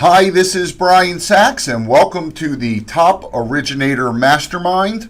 Hi, this is Brian Sachs, and welcome to the Top Originator Mastermind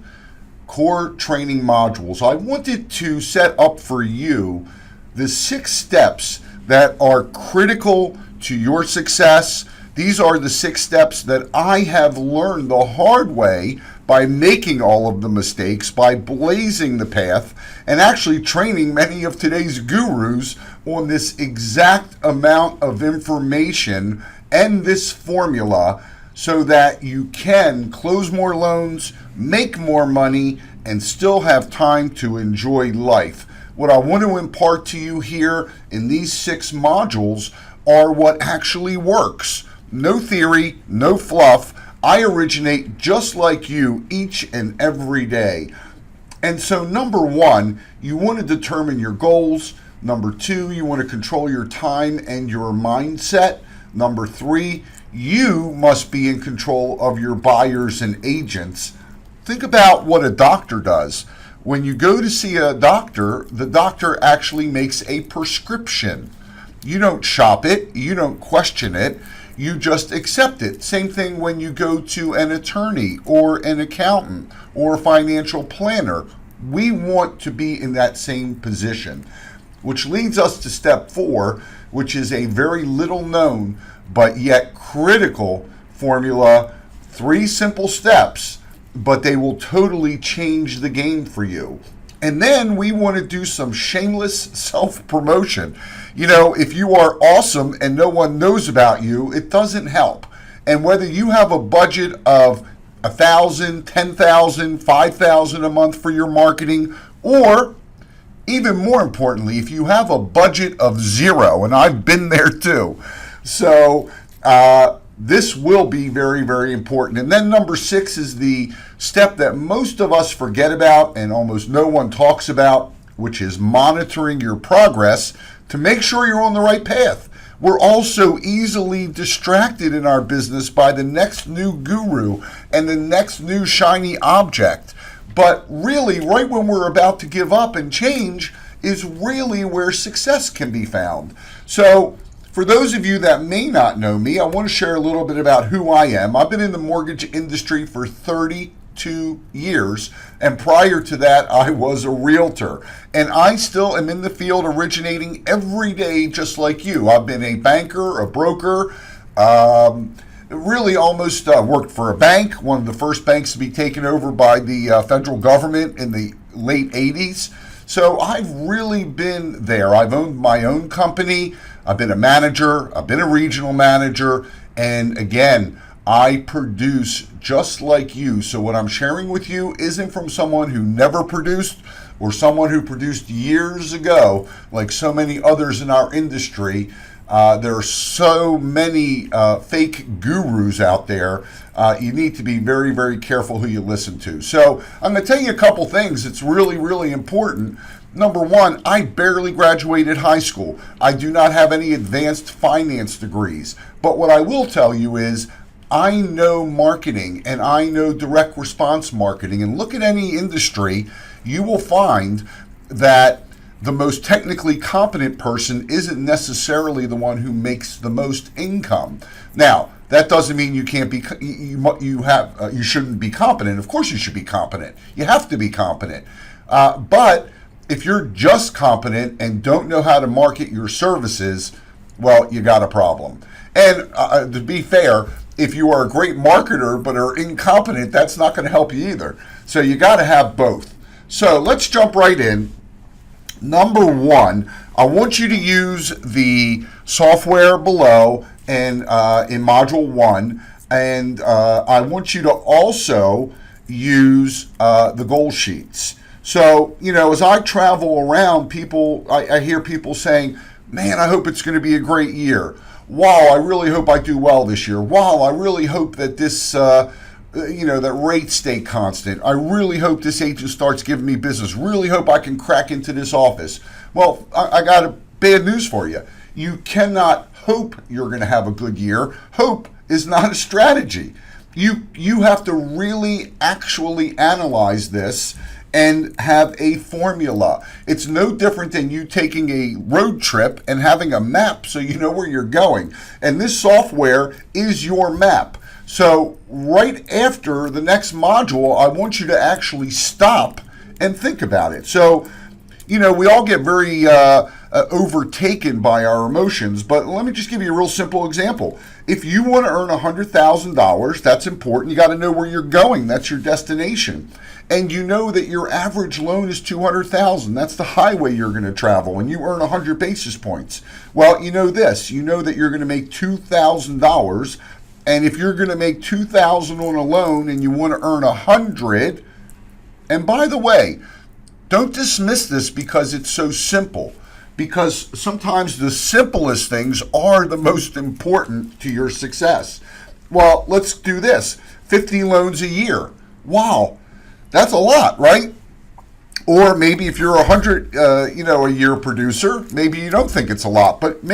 Core Training Modules. I wanted to set up for you the 6 steps that are critical to your success. These are the 6 steps that I have learned the hard way by making all of the mistakes, by blazing the path, and actually training many of today's gurus on this exact amount of information and this formula so that you can close more loans, make more money, and still have time to enjoy life. What I want to impart to you here in these 6 modules are what actually works. No theory, no fluff. I originate just like you each and every day. And so number 1, you want to determine your goals. Number 2, you want to control your time and your mindset. Number 3, you must be in control of your buyers and agents. Think about what a doctor does. When you go to see a doctor, the doctor actually makes a prescription. You don't shop it, you don't question it, you just accept it. Same thing when you go to an attorney or an accountant or a financial planner. We want to be in that same position, which leads us to step 4, which is a very little known but yet critical formula. 3 simple steps, but they will totally change the game for you. And then we want to do some shameless self-promotion. You know, if you are awesome and no one knows about you, it doesn't help. And whether you have a budget of $1,000, $10,000, $5,000 a month for your marketing, or even more importantly, if you have a budget of 0, and I've been there too. So this will be very, very important. And then number 6 is the step that most of us forget about and almost no one talks about, which is monitoring your progress to make sure you're on the right path. We're also easily distracted in our business by the next new guru and the next new shiny object. But really, right when we're about to give up and change is really where success can be found. So for those of you that may not know me, I want to share a little bit about who I am. I've been in the mortgage industry for 32 years, and prior to that, I was a realtor. And I still am in the field originating every day just like you. I've been a banker, a broker, really almost worked for a bank, one of the first banks to be taken over by the federal government in the late 80s. So I've really been there. I've owned my own company. I've been a manager. I've been a regional manager. And again, I produce just like you. So what I'm sharing with you isn't from someone who never produced or someone who produced years ago, like so many others in our industry. There are so many fake gurus out there. You need to be very, very careful who you listen to. So I'm going to tell you a couple things. It's really, really important. Number 1, I barely graduated high school. I do not have any advanced finance degrees. But what I will tell you is I know marketing and I know direct response marketing. And look at any industry, you will find that the most technically competent person isn't necessarily the one who makes the most income. Now, that doesn't mean you can't be you shouldn't be competent. Of course you should be competent. You have to be competent. But if you're just competent and don't know how to market your services, well, you got a problem. And to be fair, if you are a great marketer but are incompetent, that's not going to help you either. So you got to have both. So let's jump right in. Number 1, I want you to use the software below and in module 1, and I want you to also use the goal sheets. So, you know, as I travel around, I hear people saying, man, I hope it's going to be a great year. Wow, I really hope I do well this year. Wow, I really hope that this that rates stay constant. I really hope this agent starts giving me business. Really hope I can crack into this office. Well, I got a bad news for you. You cannot hope you're going to have a good year. Hope is not a strategy. You have to really actually analyze this and have a formula. It's no different than you taking a road trip and having a map so you know where you're going. And this software is your map. So right after the next module, I want you to actually stop and think about it. So, you know, we all get very overtaken by our emotions, but let me just give you a real simple example. If you want to earn $100,000, that's important. You got to know where you're going. That's your destination. And you know that your average loan is $200,000. That's the highway you're going to travel, and you earn 100 basis points. Well, you know this. You know that you're going to make $2,000, and if you're going to make $2,000 on a loan and you want to earn 100, and by the way, don't dismiss this because it's so simple, because sometimes the simplest things are the most important to your success. Well, let's do this. 50 loans a year. Wow, that's a lot, right? Or maybe if you're a year producer, maybe you don't think it's a lot, but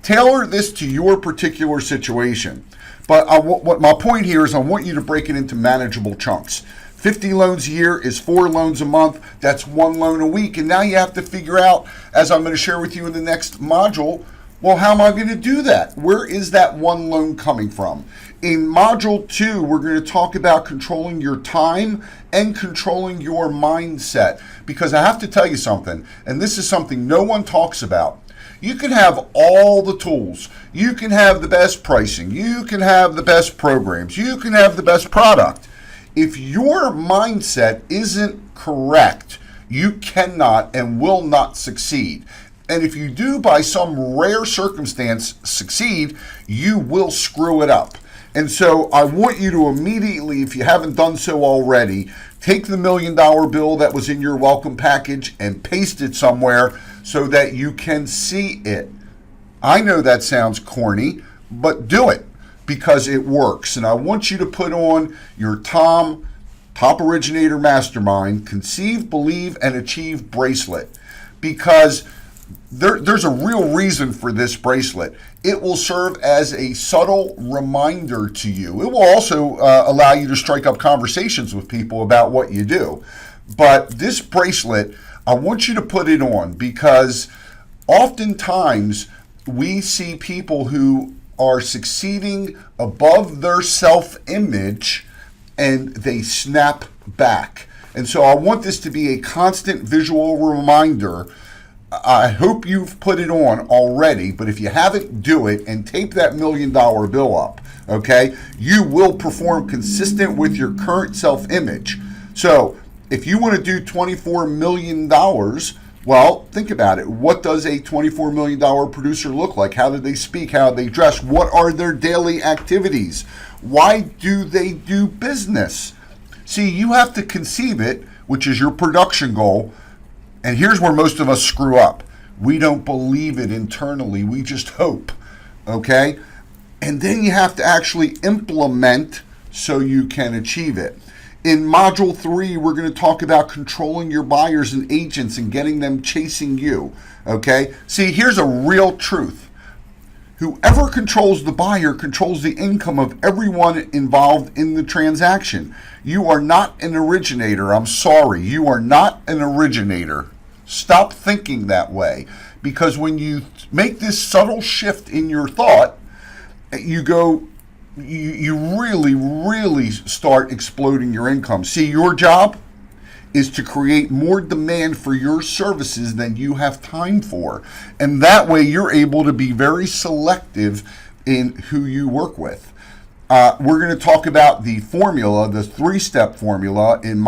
tailor this to your particular situation. But what my point here is I want you to break it into manageable chunks. 50 loans a year is 4 loans a month. That's 1 loan a week. And now you have to figure out, as I'm going to share with you in the next module, well, how am I going to do that? Where is that 1 loan coming from? In module 2, we're going to talk about controlling your time and controlling your mindset. Because I have to tell you something, and this is something no one talks about. You can have all the tools. You can have the best pricing. You can have the best programs. You can have the best product. If your mindset isn't correct, you cannot and will not succeed. And if you do, by some rare circumstance, succeed, you will screw it up. And so I want you to immediately, if you haven't done so already, take the $1 million bill that was in your welcome package and paste it somewhere so that you can see it. I know that sounds corny, but do it, because it works. And I want you to put on your Top Originator Mastermind Conceive, Believe, and Achieve bracelet, because there's a real reason for this bracelet. It will serve as a subtle reminder to you. It will also allow you to strike up conversations with people about what you do. But this bracelet, I want you to put it on, because oftentimes we see people who are succeeding above their self-image and they snap back. And so I want this to be a constant visual reminder. I hope you've put it on already, but if you haven't, do it and tape that $1 million bill up, okay? You will perform consistent with your current self-image. So if you want to do $24 million, well, think about it. What does a $24 million producer look like? How do they speak? How do they dress? What are their daily activities? Why do they do business? See, you have to conceive it, which is your production goal. And here's where most of us screw up. We don't believe it internally. We just hope, okay? And then you have to actually implement so you can achieve it. In Module 3, we're going to talk about controlling your buyers and agents and getting them chasing you, okay? See, here's a real truth. Whoever controls the buyer controls the income of everyone involved in the transaction. You are not an originator. I'm sorry. You are not an originator. Stop thinking that way, because when you make this subtle shift in your thought, you really start exploding your income. See, your job is to create more demand for your services than you have time for. And that way you're able to be very selective in who you work with. We're going to talk about the formula, the 3-step formula in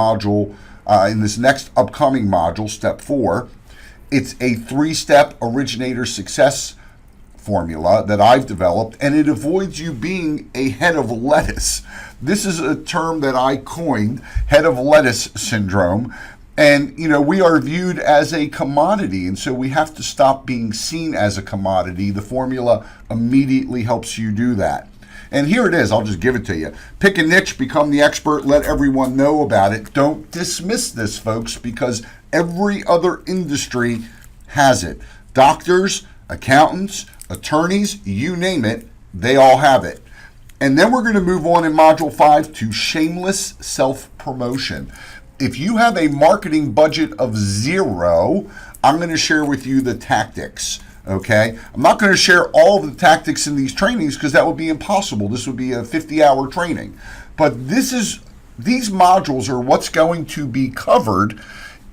this next upcoming module, step 4. It's a 3-step originator success formula that I've developed, and it avoids you being a head of lettuce. This is a term that I coined, head of lettuce syndrome. And, we are viewed as a commodity, and so we have to stop being seen as a commodity. The formula immediately helps you do that. And here it is. I'll just give it to you. Pick a niche, become the expert, let everyone know about it. Don't dismiss this, folks, because every other industry has it. Doctors, accountants, attorneys, you name it, they all have it. And then we're going to move on in Module 5 to shameless self-promotion. if you have a marketing budget of 0, I'm going to share with you the tactics. Okay, I'm not going to share all the tactics in these trainings because that would be impossible. This would be a 50-hour training. But these modules are what's going to be covered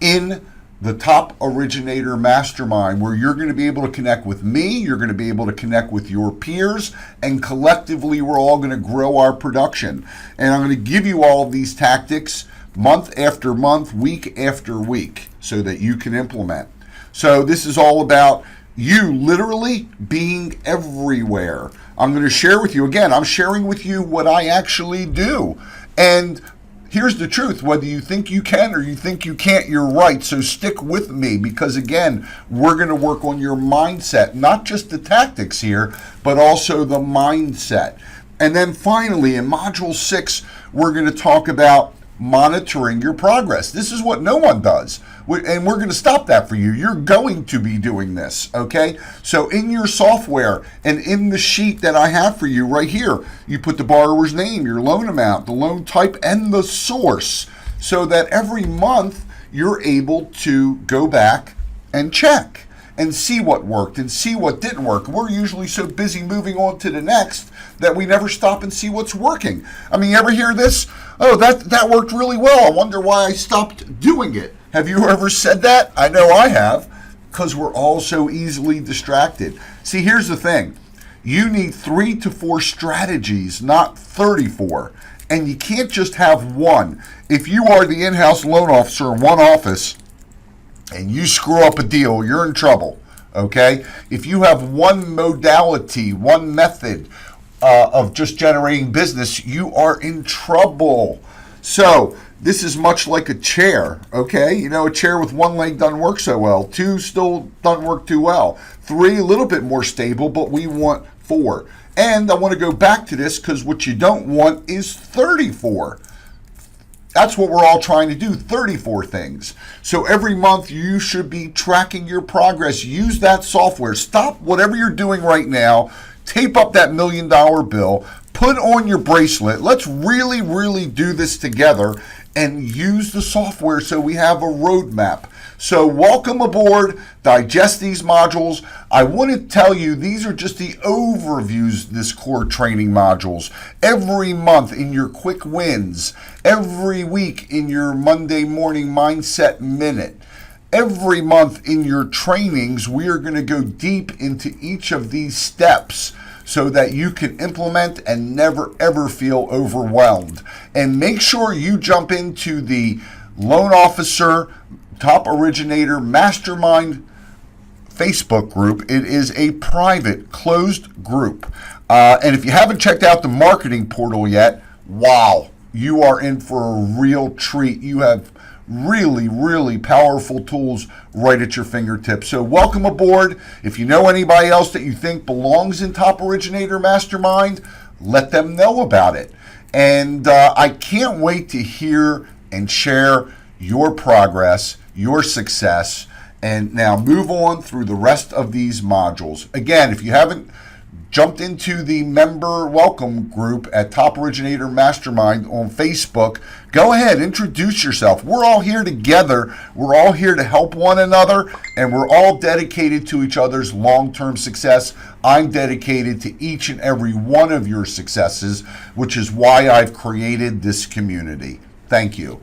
in the Top Originator Mastermind, where you're going to be able to connect with me, you're going to be able to connect with your peers, and collectively we're all going to grow our production. And I'm going to give you all of these tactics month after month, week after week, so that you can implement. So this is all about you literally being everywhere. I'm going to share with you, again, I'm sharing with you what I actually do. And here's the truth, whether you think you can or you think you can't, you're right. So stick with me, because again, we're going to work on your mindset, not just the tactics here, but also the mindset. And then finally, in Module 6, we're going to talk about monitoring your progress. This is what no one does. And we're going to stop that for you. You're going to be doing this, okay? So in your software and in the sheet that I have for you right here, you put the borrower's name, your loan amount, the loan type, and the source, so that every month you're able to go back and check and see what worked and see what didn't work. We're usually so busy moving on to the next that we never stop and see what's working. I mean, you ever hear this? Oh, that worked really well. I wonder why I stopped doing it. Have you ever said that? I know I have, because we're all so easily distracted. See, here's the thing. You need 3 to 4 strategies, not 34. And you can't just have one. If you are the in-house loan officer in one office and you screw up a deal, you're in trouble, okay? If you have one modality, one method of just generating business, you are in trouble. So this is much like a chair, okay? You know, a chair with one leg doesn't work so well. 2 still doesn't work too well. 3, a little bit more stable, but we want 4. And I want to go back to this because what you don't want is 34. That's what we're all trying to do, 34 things. So every month you should be tracking your progress. Use that software. Stop whatever you're doing right now. Tape up that $1 million bill. Put on your bracelet. Let's really, really do this together and use the software so we have a roadmap. So welcome aboard. Digest these modules. I want to tell you, these are just the overviews, this core training modules. Every month in your quick wins, every week in your Monday morning mindset minute, every month in your trainings, we are going to go deep into each of these steps so that you can implement and never ever feel overwhelmed. And make sure you jump into the Loan Officer Top Originator Mastermind Facebook group. It is a private, closed group. And if you haven't checked out the marketing portal yet, wow, you are in for a real treat. You have really, really powerful tools right at your fingertips. So welcome aboard. If you know anybody else that you think belongs in Top Originator Mastermind, let them know about it. And I can't wait to hear and share your progress, your success, and now move on through the rest of these modules. Again, if you haven't jumped into the member welcome group at Top Originator Mastermind on Facebook, go ahead, introduce yourself. We're all here together. We're all here to help one another, and we're all dedicated to each other's long-term success. I'm dedicated to each and every one of your successes, which is why I've created this community. Thank you.